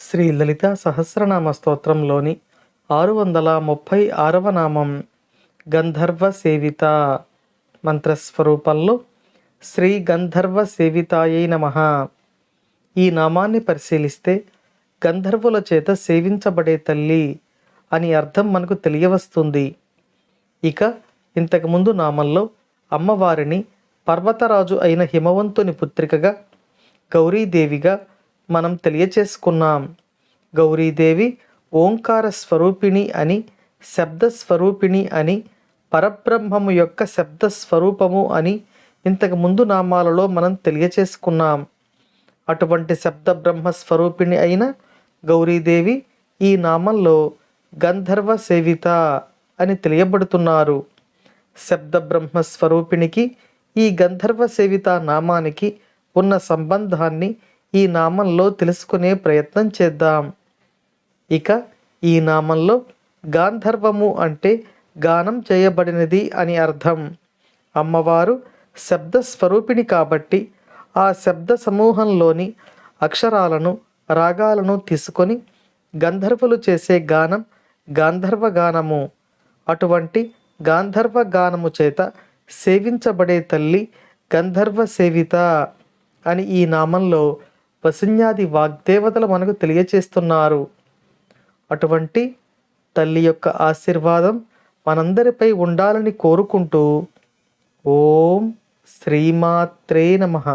శ్రీ లలితా సహస్రనామ స్తోత్రంలోని 636వ నామం గంధర్వ సేవిత. మంత్రస్వరూపంలో శ్రీ గంధర్వ సేవితాయై నమః. ఈ నామాన్ని పరిశీలిస్తే గంధర్వుల చేత సేవించబడే తల్లి అని అర్థం మనకు తెలియవస్తుంది. ఇక ఇంతకుముందు నామంలో అమ్మవారిని పర్వతరాజు అయిన హిమవంతుని పుత్రికగా గౌరీదేవిగా మనం తెలియచేసుకున్నాం. గౌరీదేవి ఓంకార స్వరూపిణి అని, శబ్దస్వరూపిణి అని, పరబ్రహ్మము యొక్క శబ్దస్వరూపము అని ఇంతకు ముందు నామాలలో మనం తెలియచేసుకున్నాం. అటువంటి శబ్ద బ్రహ్మస్వరూపిణి అయిన గౌరీదేవి ఈ నామంలో గంధర్వ సేవిత అని తెలియబడుతున్నారు. శబ్ద బ్రహ్మస్వరూపిణికి ఈ గంధర్వ సేవిత నామానికి ఉన్న సంబంధాన్ని ఈ నామంలో తెలుసుకునే ప్రయత్నం చేద్దాం. ఇక ఈ నామంలో గాంధర్వము అంటే గానం చేయబడినది అని అర్థం. అమ్మవారు శబ్దస్వరూపిణి కాబట్టి ఆ శబ్ద సమూహంలోని అక్షరాలను, రాగాలను తీసుకొని గంధర్వులు చేసే గానం గాంధర్వ గానము. అటువంటి గాంధర్వ గానము చేత సేవించబడే తల్లి గంధర్వ సేవిత అని ఈ నామంలో వసిన్యాది వాగ్దేవతలు మనకు తెలియచేస్తున్నారు. అటువంటి తల్లి యొక్క ఆశీర్వాదం మనందరిపై ఉండాలని కోరుకుంటూ ఓం శ్రీమాత్రే నమః.